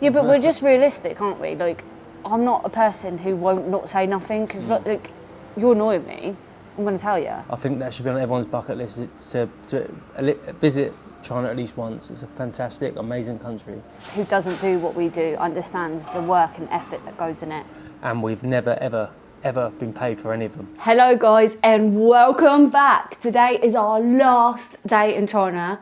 Yeah, but we're just realistic, aren't we? Like, I'm not a person who won't not say nothing, because like, you annoy me, I'm going to tell you. I think that should be on everyone's bucket list, to visit China at least once. It's a fantastic, amazing country. Who doesn't do what we do understands the work and effort that goes in it. And we've never, ever been paid for any of them. Hello guys, and welcome back. Today is our last day in China,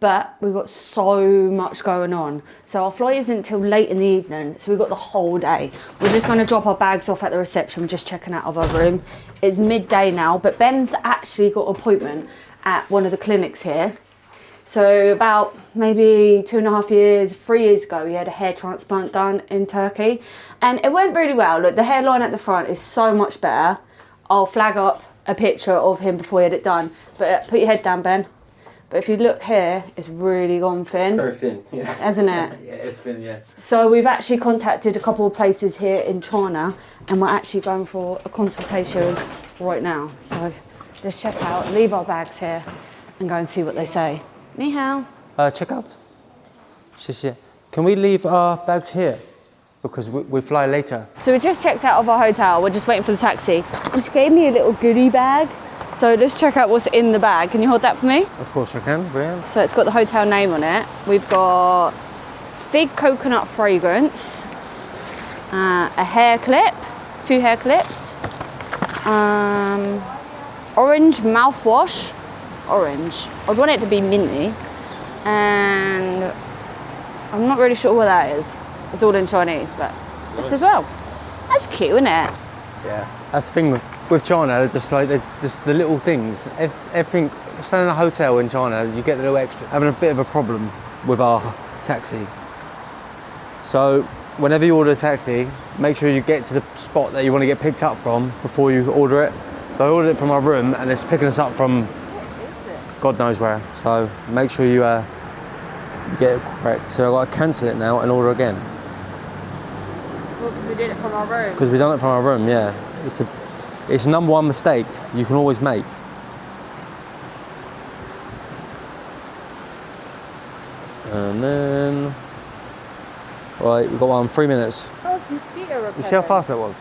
but we've got so much going on. So our flight isn't until late in the evening, so we've got the whole day. We're just gonna drop our bags off at the reception, just checking out of our room. It's midday now, but Ben's actually got an appointment at one of the clinics here. So about maybe 3 years ago, he had a hair transplant done in Turkey, and it went really well. Look, the hairline at the front is so much better. I'll flag up a picture of him before he had it done. But put your head down, Ben. But if you look here, it's really gone thin. Very thin, yeah. Hasn't it? Yeah, it's thin, yeah. So we've actually contacted a couple of places here in China, and we're actually going for a consultation right now. So let's check out, leave our bags here, and go and see what they say. Ni hao. Check out. Can we leave our bags here? Because we fly later. So we just checked out of our hotel. We're just waiting for the taxi. And she gave me a little goodie bag. So let's check out what's in the bag. Can you hold that for me? Of course I can, Reanne. So it's got the hotel name on it. We've got fig coconut fragrance, a hair clip, 2 hair clips, orange mouthwash, orange. I'd want it to be minty, and I'm not really sure what that is. It's all in Chinese, but this as well. That's cute, isn't it? Yeah, that's the thing with China, just like just the little things. Everything, staying in a hotel in China, you get the little extra. Having a bit of a problem with our taxi. So whenever you order a taxi, make sure you get to the spot that you want to get picked up from before you order it. So I ordered it from our room, and it's picking us up from God knows where. So make sure you get it correct. So I've got to cancel it now and order again. Well, because we did it from our room. Because we done it from our room, yeah. It's number one mistake you can always make. And then, right, we've got one, 3 minutes. Oh, it's mosquito repellent. You see how fast that was?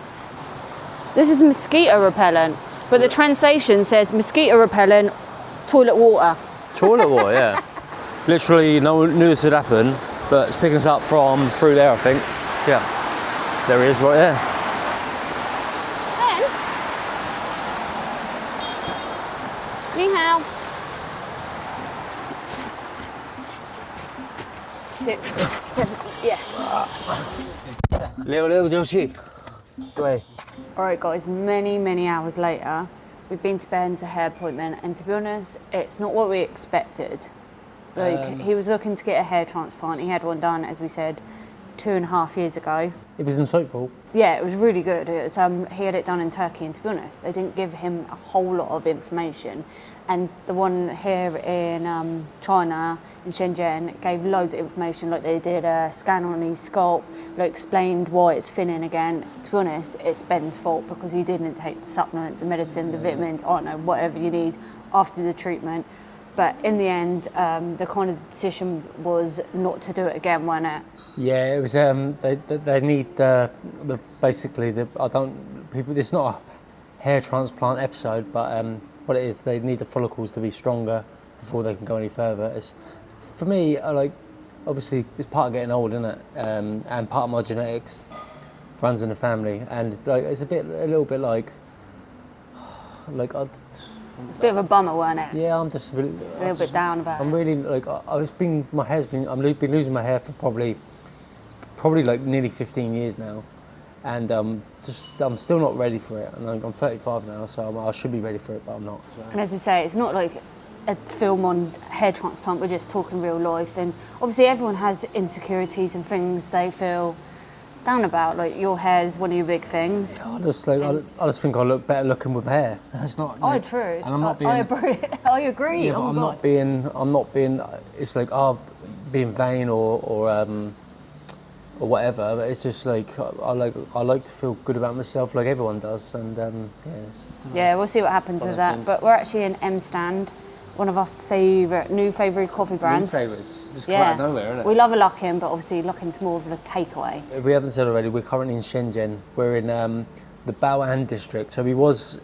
This is mosquito repellent, but the translation says mosquito repellent, toilet water. Toilet water, yeah. Literally, no one knew this would happen, but it's picking us up from through there, I think. Yeah, there he is, right there. Ben? Ni hao. 6, 7, yes. Alright guys, many hours later, we've been to Ben's hair appointment, and to be honest, it's not what we expected. Like, he was looking to get a hair transplant. He had one done, as we said, 2.5 years ago. It was insightful. Yeah, it was really good. It was, he had it done in Turkey, and to be honest, they didn't give him a whole lot of information. And the one here in China, in Shenzhen, gave loads of information. Like, they did a scan on his scalp, like, explained why it's thinning again. To be honest, it's Ben's fault because he didn't take the supplement, the medicine, the vitamins, I don't know, whatever you need after the treatment. But in the end, the kind of decision was not to do it again, wasn't it? Yeah, it was. They need basically the. I don't. People. It's not a hair transplant episode, but what it is, they need the follicles to be stronger before they can go any further. It's, for me, obviously, it's part of getting old, isn't it? And part of my genetics runs in the family, and like it's a little bit like It's a bit of a bummer, weren't it? Yeah, I'm just really, a little bit down about it. I'm really like I've been losing my hair for probably like nearly 15 years now, and I'm still not ready for it. And I'm 35 now, so I should be ready for it, but I'm not. So. And as we say, it's not like a film on hair transplant. We're just talking real life, and obviously everyone has insecurities and things they feel down about. Like, your hair's one of your big things. Yeah, I just think I look better looking with hair. That's not. Oh, true. And I'm not being. I agree. Yeah, but I'm not being. It's like being vain or whatever. But it's just like I like to feel good about myself, like everyone does. And yeah, we'll see what happens with that. But we're actually in M stand. one of our new favourite coffee brands. New favourites. Just come out of nowhere, isn't it? We love a Luckin, but obviously Luckin's more of a takeaway. If we haven't said already, we're currently in Shenzhen. We're in the Bao'an district. So we was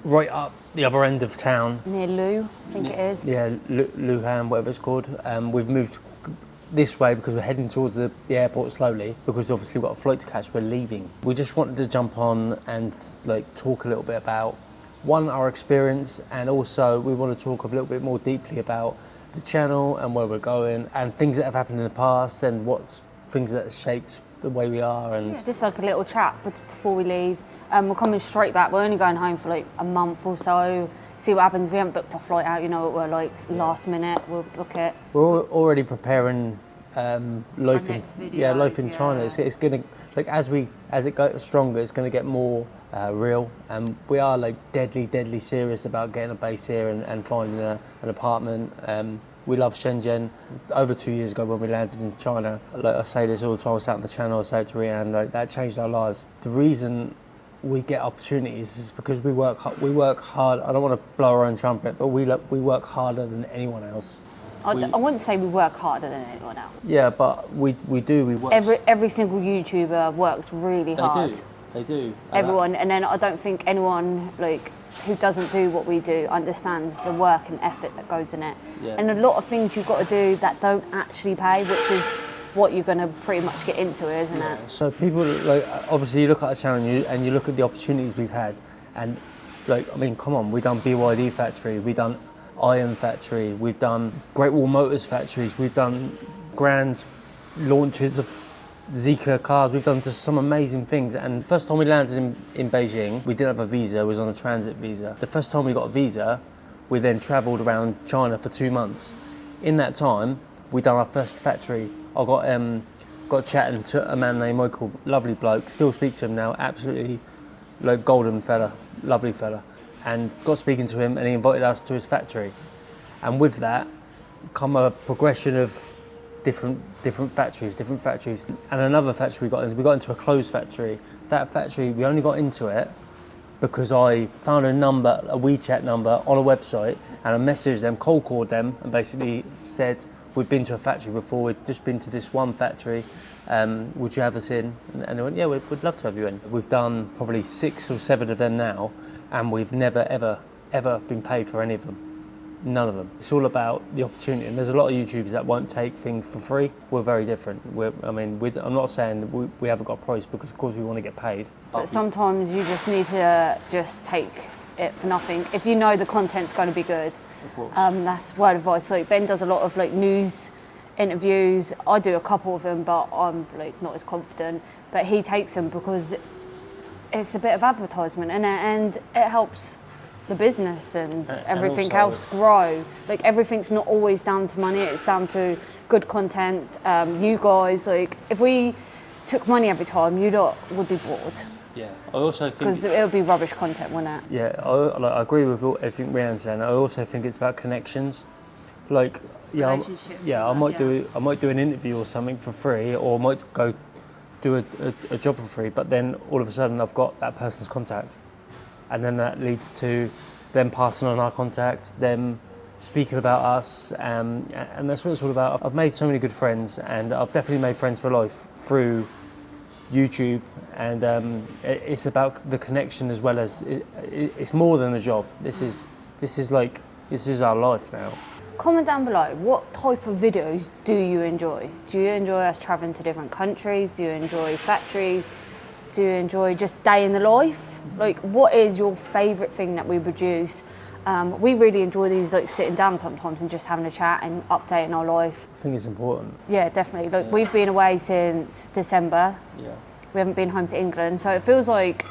right up the other end of town. Near Lu, I think it is. Yeah, Luhan, whatever it's called. We've moved this way because we're heading towards the airport slowly, because obviously we've got a flight to catch, we're leaving. We just wanted to jump on and like talk a little bit about, one, our experience, and also we want to talk a little bit more deeply about the channel and where we're going and things that have happened in the past and what's things that have shaped the way we are. And yeah, just like a little chat before we leave. We're coming straight back. We're only going home for like a month or so. See what happens. We haven't booked our flight out. You know what we're like, last minute. We'll book it. We're already preparing life in China. It's gonna, like, as it gets stronger, it's gonna get more real. And we are like deadly serious about getting a base here and finding an apartment. We love Shenzhen. Over 2 years ago when we landed in China, like I say this all the time, I sat on the channel, I say it to Reanne, like that changed our lives. The reason we get opportunities is because we work hard. I don't want to blow our own trumpet, but we work harder than anyone else. I wouldn't say we work harder than anyone else. Yeah, but we do. We work. Every single YouTuber works really hard. They do. Everyone, and then I don't think anyone like who doesn't do what we do understands the work and effort that goes in it. Yeah. And a lot of things you've got to do that don't actually pay, which is what you're going to pretty much get into, isn't it? So people, like, obviously you look at our channel and you look at the opportunities we've had, and like, I mean, come on, we've done BYD factory, we've done Iron factory, we've done Great Wall Motors factories, we've done grand launches of Zeekr cars, we've done just some amazing things. And the first time we landed in Beijing, we didn't have a visa, it was on a transit visa. The first time we got a visa, we then travelled around China for 2 months. In that time, we done our first factory. I got chatting to a man named Michael, lovely bloke, still speak to him now, absolutely like golden fella, lovely fella. And got speaking to him and he invited us to his factory. And with that come a progression of different factories. And another factory we got into a clothes factory. That factory, we only got into it because I found a WeChat number on a website, and I messaged them, cold called them, and basically said, we've been to a factory before, we've just been to this one factory, would you have us in? And they went, yeah, we'd love to have you in. We've done probably 6 or 7 of them now, and we've never, ever been paid for any of them. None of them. It's all about the opportunity, and there's a lot of YouTubers that won't take things for free. We're very different. I'm not saying that we haven't got a price, because of course we want to get paid. But sometimes you just need to just take it for nothing. If you know the content's going to be good, that's word advice. Like Ben does a lot of like news interviews. I do a couple of them, but I'm like not as confident. But he takes them because it's a bit of advertisement, and it helps the business and everything else grow. Like everything's not always down to money, it's down to good content. You guys, like if we took money every time, you lot would be bored. Yeah, I also think because it would be rubbish content, wouldn't it? Yeah, I agree with everything Reanne's saying. I also think it's about connections. Like, I might do an interview or something for free, or I might go do a job for free. But then all of a sudden, I've got that person's contact, and then that leads to them passing on our contact, them speaking about us, and that's what it's all about. I've made so many good friends, and I've definitely made friends for life through YouTube, and it's about the connection as well as it's more than a job. This is our life now. Comment down below, what type of videos do you enjoy? Do you enjoy us traveling to different countries? Do you enjoy factories? Do you enjoy just day in the life? Like, what is your favourite thing that we produce? We really enjoy these, like sitting down sometimes and just having a chat and updating our life. I think it's important. Yeah, definitely. Like we've been away since December. Yeah. We haven't been home to England, so it feels like,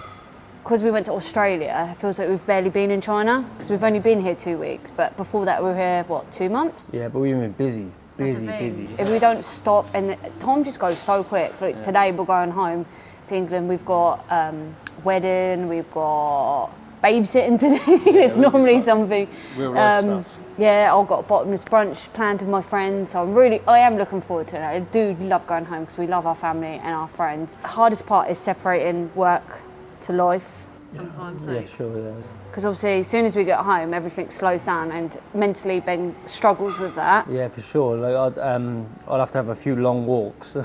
because we went to Australia, it feels like we've barely been in China, because we've only been here 2 weeks. But before that, we were here, 2 months? Yeah, but we've been busy. If we don't stop, and time just goes so quick. Like today, we're going home to England. We've got wedding, we've got babysitting today. It's normally something. Real life stuff. Yeah, I've got a bottomless brunch planned with my friends. So I am looking forward to it. I do love going home because we love our family and our friends. The hardest part is separating work to life. sometimes. Yeah, sure, yeah. Because obviously, as soon as we get home, everything slows down, and mentally, Ben struggles with that. Yeah, for sure. Like I'd have to have a few long walks.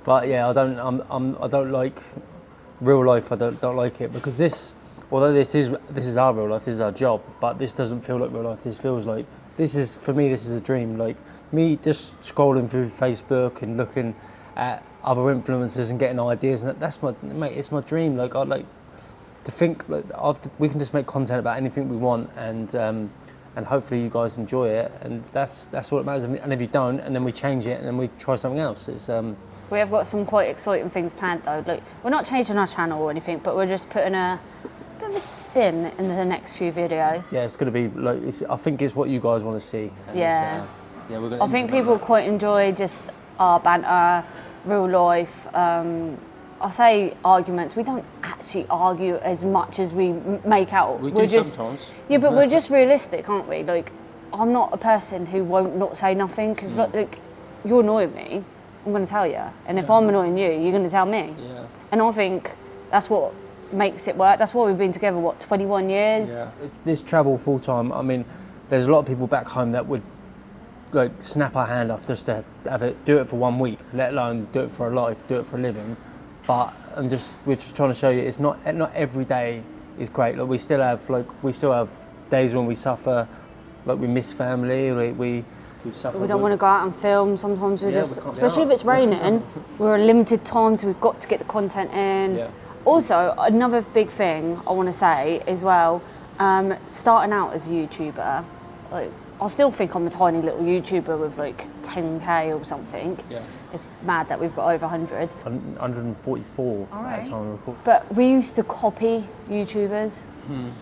But yeah, I don't like real life. I don't like it because although this is our real life, this is our job, but this doesn't feel like real life. This feels like for me this is a dream. Like me just scrolling through Facebook and looking at other influencers and getting ideas, and that's it's my dream. Like I'd like to think like we can just make content about anything we want, and hopefully you guys enjoy it, and that's what matters. And if you don't, and then we change it, and then we try something else. It's We have got some quite exciting things planned though. Like, we're not changing our channel or anything, but we're just putting a bit of a spin in the next few videos. Yeah, it's going to be like I think it's what you guys want to see. And yeah. Yeah, we're going to. I think people quite enjoy just our banter, real life. I say arguments. We don't actually argue as much as we make out. We we're do just, sometimes. Yeah, but we're just realistic, aren't we? Like, I'm not a person who won't not say nothing because like you're annoying me. I'm going to tell you, and if I'm annoying you, you're going to tell me. Yeah. And I think that's what makes it work. That's why we've been together, 21 years? Yeah. This travel full time, I mean, there's a lot of people back home that would like snap our hand off just to do it for 1 week, let alone do it for a life, do it for a living. But we're just trying to show you it's not every day is great. Like we still have days when we suffer, like we miss family, like we suffer. We don't want to go out and film. Sometimes we're especially if it's raining, we're on limited time, so we've got to get the content in. Yeah. Also, another big thing I want to say as well, starting out as a YouTuber, like, I still think I'm a tiny little YouTuber with like 10k or something. Yeah. It's mad that we've got over 100. 144 at the time of record. But we used to copy YouTubers.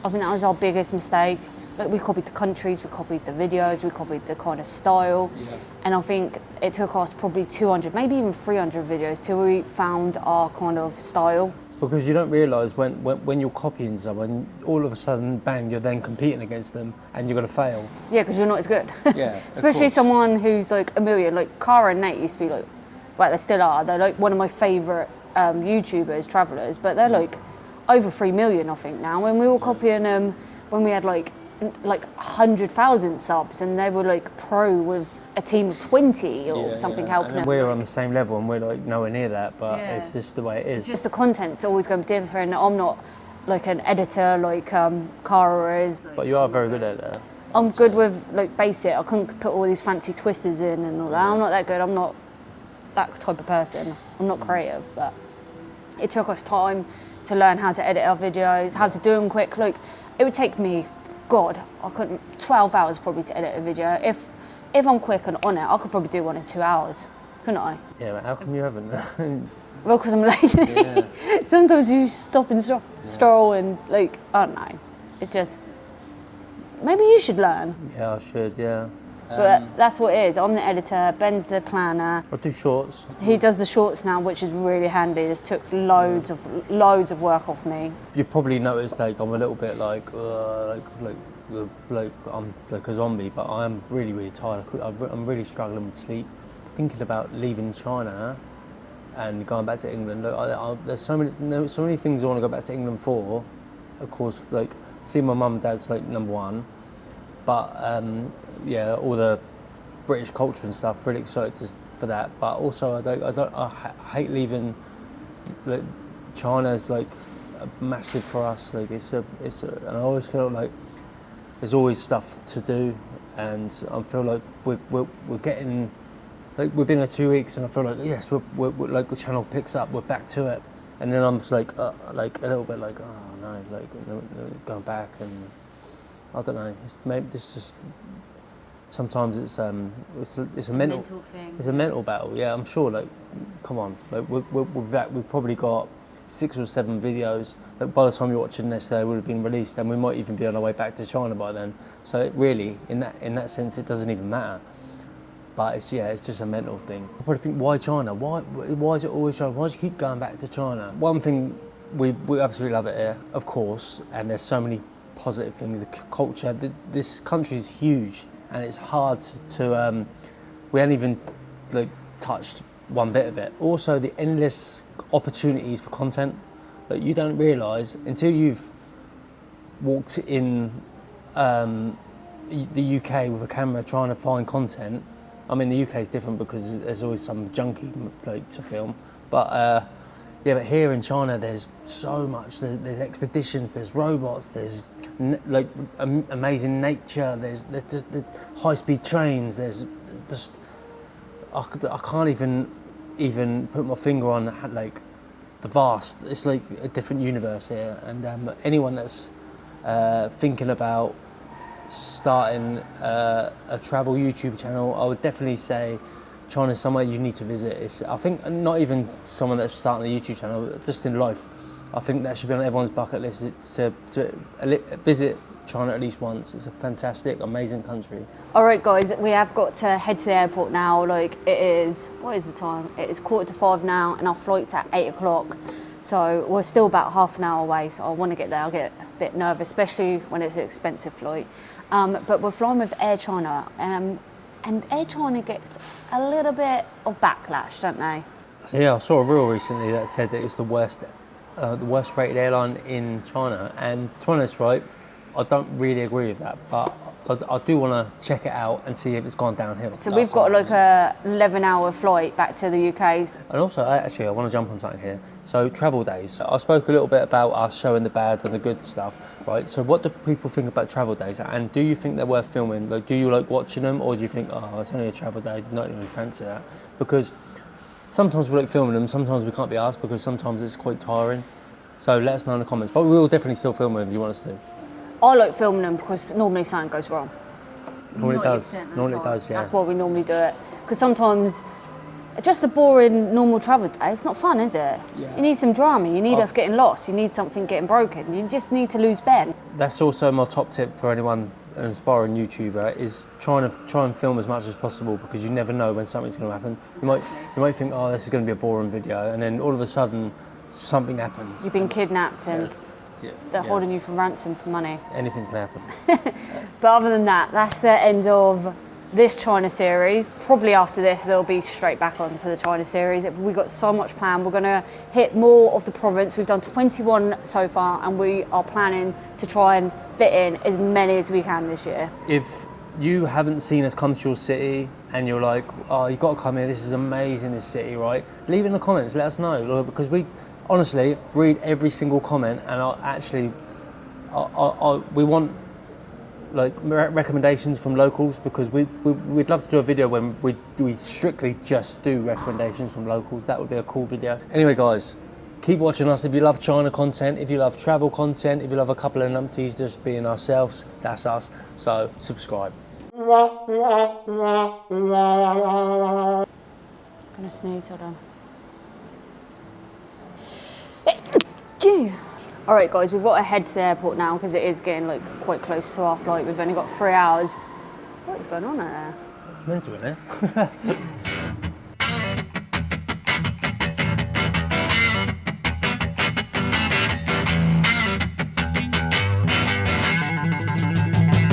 I think that was our biggest mistake. Like, we copied the countries, we copied the videos, we copied the kind of style. Yeah. And I think it took us probably 200, maybe even 300 videos till we found our kind of style. Because you don't realise when you're copying someone, all of a sudden, bang, you're then competing against them and you're going to fail. Yeah, because you're not as good. Yeah, especially someone who's like a million. Like Cara and Nate used to be like, well, they still are. They're like one of my favourite YouTubers, travellers, but they're like over 3 million, I think, now. When we were copying them, when we had like 100,000 subs, and they were like pro with a team of 20 or something helping them. We're on the same level and we're like nowhere near that, but it's just the way it is. It's just the content's always going to be different. I'm not like an editor like Cara is. But you are very good at it. I'm good with like basic. I couldn't put all these fancy twisters in and all that. I'm not that good. I'm not that type of person. I'm not creative, but it took us time to learn how to edit our videos, how to do them quick. Like, it would take me, God, I couldn't, 12 hours probably to edit a video. If I'm quick and on it, I could probably do one in 2 hours, couldn't I? Yeah, but how come you haven't? Well, because I'm lazy. Yeah. Sometimes you stop and stroll and like, I don't know. It's just, maybe you should learn. Yeah, I should, yeah. But that's what it is. I'm the editor, Ben's the planner. I do shorts. He does the shorts now, which is really handy. This took loads of work off me. You probably noticed like I'm a little bit like I'm like a zombie, but I'm really, really tired. I'm really struggling with sleep. Thinking about leaving China and going back to England. Look, there's so many things I want to go back to England for. Of course, like seeing my mum and dad's like number one, but yeah, all the British culture and stuff. Really excited for that. But also, I hate leaving. Like, China's like massive for us. Like and I always feel like there's always stuff to do, and I feel like we're getting, like we've been here 2 weeks, and I feel like yes, we're like the channel picks up, we're back to it, and then I'm just like a little bit like, oh no, like going back, and I don't know. Maybe this just sometimes it's a mental thing. It's a mental battle. Yeah, I'm sure. Like, come on, like we're back. We've probably got 6 or 7 videos that by the time you're watching this, they would have been released, and we might even be on our way back to China by then. So it really, in that sense, it doesn't even matter. But it's just a mental thing. I probably think, why China? Why is it always China? Why do you keep going back to China? One thing, we absolutely love it here, of course, and there's so many positive things. The culture, this country is huge, and it's hard to. We haven't even like touched one bit of it. Also, the endless opportunities for content. that you don't realise until you've walked in the UK with a camera trying to find content. I mean, the UK is different because there's always some junkie like to film, but but here in China there's so much. There's expeditions, there's robots, there's amazing nature, there's high-speed trains, there's just I can't even put my finger on like the vast. It's like a different universe here, and anyone that's thinking about starting a travel YouTube channel, I would definitely say China's somewhere you need to visit. I think not even someone that's starting a YouTube channel, just in life. I think that should be on everyone's bucket list to visit China at least once. It's a fantastic, amazing country. All right, guys, we have got to head to the airport now. Like, it is, what is the time? It is 4:45 now, and our flight's at 8 o'clock. So we're still about half an hour away, so I want to get there. I'll get a bit nervous, especially when it's an expensive flight. But we're flying with Air China, and Air China gets a little bit of backlash, don't they? Yeah, I saw a reel recently that said that it's the worst rated airline in China. And to be honest, right, I don't really agree with that, but I do want to check it out and see if it's gone downhill. So we've got like a 11-hour flight back to the UK. And also, actually, I want to jump on something here. So travel days. I spoke a little bit about us showing the bad and the good stuff, right? So what do people think about travel days? And do you think they're worth filming? Like, do you like watching them, or do you think, oh, it's only a travel day, not really fancy that? Because sometimes we like filming them, sometimes we can't be asked because sometimes it's quite tiring. So let us know in the comments. But we will definitely still film them if you want us to. I like filming them because normally something goes wrong. Normally it does. Normally it does, yeah. That's why we normally do it. Because sometimes just a boring normal travel day, it's not fun, is it? Yeah. You need some drama. You need us getting lost. You need something getting broken. You just need to lose Ben. That's also my top tip for anyone, an aspiring YouTuber, is try and film as much as possible, because you never know when something's going to happen. You might think, oh, this is going to be a boring video, and then all of a sudden something happens. You've been kidnapped and they're holding you for ransom for money. Anything can happen. But other than that, that's the end of this China series. Probably after this, they'll be straight back onto the China series. We've got so much planned. We're going to hit more of the province. We've done 21 so far, and we are planning to try and fit in as many as we can this year. If you haven't seen us come to your city and you're like, oh, you've got to come here, this is amazing, this city, right? Leave it in the comments, let us know, because we honestly read every single comment, and we want like recommendations from locals, because we'd love to do a video when we strictly just do recommendations from locals. That would be a cool video. Anyway, guys, keep watching us. If you love China content, if you love travel content, if you love a couple of numpties just being ourselves, that's us. So subscribe. I'm gonna sneeze, hold on. All right, guys, we've got to head to the airport now because it is getting like quite close to our flight. We've only got 3 hours. What is going on out there? Meant to, isn't it?